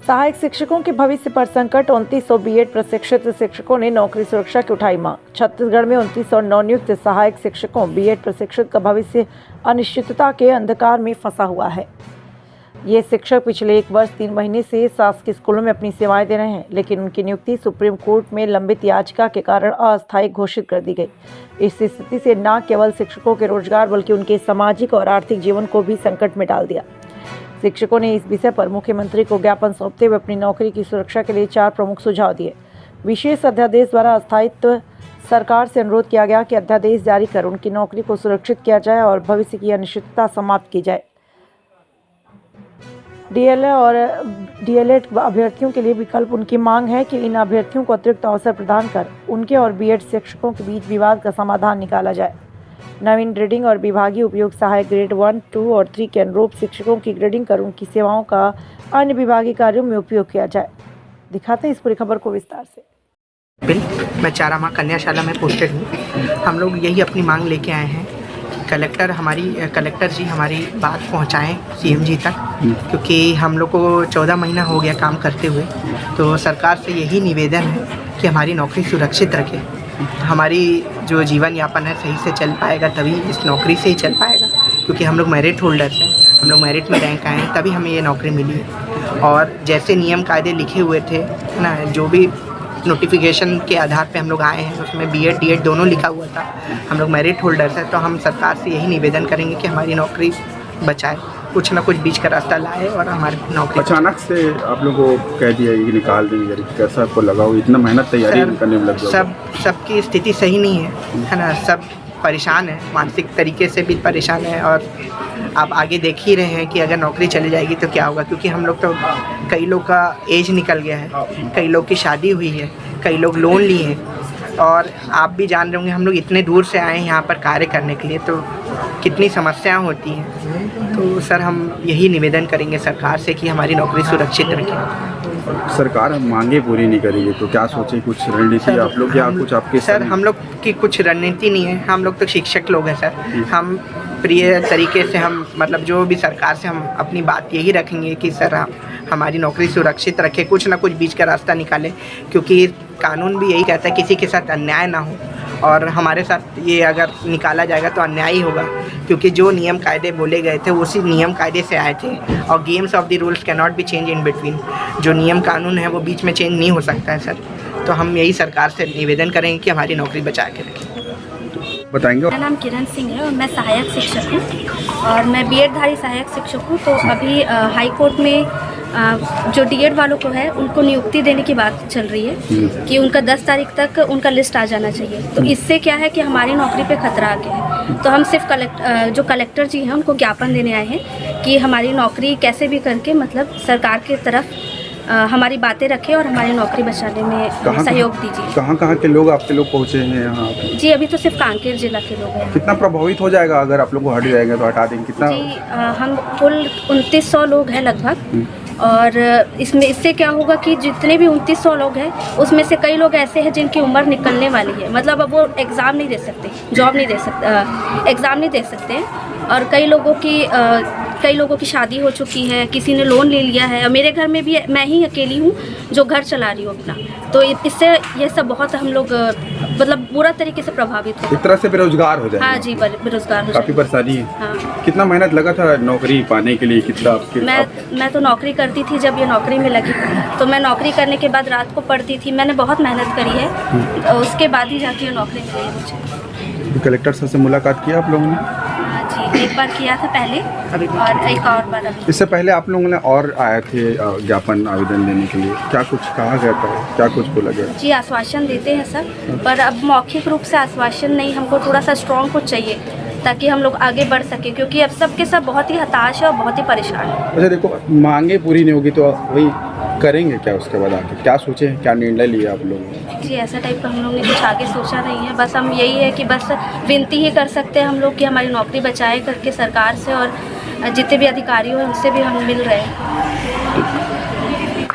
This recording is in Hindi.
सहायक शिक्षकों के भविष्य पर संकट। 2900 बीएड प्रशिक्षित शिक्षकों ने नौकरी सुरक्षा की उठाई मांग। छत्तीसगढ़ में 2900 नवनियुक्त सहायक शिक्षकों बीएड प्रशिक्षित का भविष्य अनिश्चितता के अंधकार में फंसा हुआ है। ये शिक्षक पिछले 1 वर्ष 3 महीने से शासकीय स्कूलों में अपनी सेवाएं दे रहे हैं, लेकिन उनकी नियुक्ति सुप्रीम कोर्ट में लंबित याचिका के कारण अस्थायी घोषित कर दी गई। इस स्थिति से न केवल शिक्षकों के रोजगार बल्कि उनके सामाजिक और आर्थिक जीवन को भी संकट में डाल दिया। शिक्षकों ने इस विषय पर मुख्यमंत्री को ज्ञापन सौंपते हुए अपनी नौकरी की सुरक्षा के लिए 4 प्रमुख सुझाव दिए। विशेष अध्यादेश द्वारा अस्थायित्व सरकार से अनुरोध किया गया कि अध्यादेश जारी कर उनकी नौकरी को सुरक्षित किया जाए और भविष्य की अनिश्चितता समाप्त की जाए। डीएलएड और डीएलएड अभ्यर्थियों के लिए विकल्प। उनकी मांग है कि इन अभ्यर्थियों को अतिरिक्त अवसर प्रदान कर उनके और बीएड शिक्षकों के बीच विवाद का समाधान निकाला जाए। नवीन ग्रेडिंग और विभागीय उपयोग सहायक ग्रेड 1, 2 और 3 के अनुरूप शिक्षकों की ग्रेडिंग कर उनकी सेवाओं का अन्य विभागीय कार्यों में उपयोग किया जाए। दिखाते हैं इस पूरी खबर को विस्तार से। मैं चारामा कन्याशाला में पोस्टेड हूँ। हम लोग यही अपनी मांग लेके आए हैं कि कलेक्टर जी हमारी बात पहुँचाएँ सीएम जी तक, क्योंकि हम लोग को 14 महीना हो गया काम करते हुए। तो सरकार से यही निवेदन है कि हमारी नौकरी सुरक्षित रखे। हमारी जो जीवन यापन है सही से चल पाएगा, तभी इस नौकरी से ही चल पाएगा, क्योंकि हम लोग मेरिट होल्डर्स हैं। हम लोग मेरिट में रैंक आए हैं, तभी हमें ये नौकरी मिली है। और जैसे नियम कायदे लिखे हुए थे ना, जो भी नोटिफिकेशन के आधार पे हम लोग आए हैं, उसमें बीएड डीएड दोनों लिखा हुआ था। हम लोग मेरिट होल्डर्स हैं, तो हम सरकार से यही निवेदन करेंगे कि हमारी नौकरी बचाए, कुछ ना कुछ बीच का रास्ता लाए और हमारी नौकरी। अचानक से आप लोगों को कह दिया कि निकाल देंगे, कैसा आपको लगा हो? इतना मेहनत तैयारी करने में लग गया। सबकी स्थिति सही नहीं है ना, सब परेशान है, मानसिक तरीके से भी परेशान है। और आप आगे देख ही रहे हैं कि अगर नौकरी चली जाएगी तो क्या होगा, क्योंकि हम लोग तो कई लोग का एज निकल गया है, कई लोग की शादी हुई है, कई लोग लोन लिए हैं। और आप भी जान रहे होंगे, हम लोग इतने दूर से आए हैं यहाँ पर कार्य करने के लिए, तो कितनी समस्याएं होती हैं। तो सर हम यही निवेदन करेंगे सरकार से कि हमारी नौकरी सुरक्षित रखें। सरकार मांगे पूरी नहीं करेगी तो क्या सोचे? कुछ रणनीति आप लोग या कुछ आपके? सर हम लोग की कुछ रणनीति नहीं है, हम लोग तो शिक्षक लोग हैं सर। हम प्रिय तरीके से हम मतलब जो भी सरकार से हम अपनी बात यही रखेंगे कि सर हमारी नौकरी सुरक्षित रखे, कुछ ना कुछ बीच का रास्ता निकाले, क्योंकि कानून भी यही कहता है किसी के साथ अन्याय ना हो। और हमारे साथ ये अगर निकाला जाएगा तो अन्याय ही होगा, क्योंकि जो नियम कायदे बोले गए थे उसी नियम कायदे से आए थे। और games of the rules can not be change in between. जो नियम कानून है वो बीच में चेंज नहीं हो सकता है सर। तो हम यही सरकार से निवेदन करेंगे कि हमारी नौकरी बचा के रखें। बताएंगे? मेरा नाम किरण सिंह है और मैं सहायक शिक्षक हूँ और मैं बीएड धारी सहायक शिक्षक हूँ। तो अभी हाई कोर्ट में जो डीएड वालों को है उनको नियुक्ति देने की बात चल रही है कि उनका 10 तारीख तक उनका लिस्ट आ जाना चाहिए। तो इससे क्या है कि हमारी नौकरी पे खतरा आ गया है। तो हम सिर्फ जो कलेक्टर जी हैं उनको ज्ञापन देने आए हैं कि हमारी नौकरी कैसे भी करके मतलब सरकार की तरफ हमारी बातें रखें और हमारी नौकरी बचाने में सहयोग दीजिए। कहाँ के लोग आपके लोग पहुँचे हैं यहाँ? जी अभी तो सिर्फ कांकेर जिला के लोग हैं। कितना प्रभावित हो जाएगा अगर आप लोग को हट जाएगा तो? हटा देंगे कितना? जी हम कुल 2900 लोग हैं लगभग। और इससे क्या होगा कि जितने भी 2900 लोग हैं उसमें से कई लोग ऐसे हैं जिनकी उम्र निकलने वाली है, मतलब अब वो एग्ज़ाम नहीं दे सकते, जॉब नहीं दे सकते, एग्ज़ाम नहीं दे सकते हैं। और कई लोगों की शादी हो चुकी है, किसी ने लोन ले लिया है। और मेरे घर में भी मैं ही अकेली हूँ जो घर चला रही हूँ अपना। तो इससे ये सब बहुत हम लोग मतलब बुरा तरीके से प्रभावित हो, एक तरह से बेरोजगार हो जाए। हाँ जी, बेरोजगार हो जाए। काफ़ी परेशानी है। हाँ। कितना मेहनत लगा था नौकरी पाने के लिए? कितना मैं तो नौकरी करती थी जब ये नौकरी में लगी, तो मैं नौकरी करने के बाद रात को पढ़ती थी। मैंने बहुत मेहनत करी है, तो उसके बाद ही जाके ये नौकरी मिली है मुझे। कलेक्टर सर से मुलाकात किया आप लोगों ने? जी एक बार किया था पहले और एक और बार अभी। इससे पहले आप लोगों ने और आए थे ज्ञापन आवेदन देने के लिए, क्या कुछ कहा गया था? क्या कुछ बोला गया? जी आश्वासन देते हैं सर, पर अब मौखिक रूप से आश्वासन नहीं, हमको थोड़ा सा स्ट्रॉन्ग कुछ चाहिए ताकि हम लोग आगे बढ़ सके, क्योंकि अब सब के सब बहुत ही हताश है और बहुत ही परेशान है। अच्छा देखो, मांगे पूरी नहीं होगी तो वही करेंगे क्या? उसके बाद आके क्या सोचे, क्या निर्णय लिया आप लोगों ने? जी ऐसा टाइप का हम लोग ने कुछ आगे सोचा नहीं है, बस हम यही है कि बस विनती ही कर सकते हैं हम लोग कि हमारी नौकरी बचाए करके सरकार से, और जितने भी अधिकारी हो उनसे भी हम मिल रहे हैं।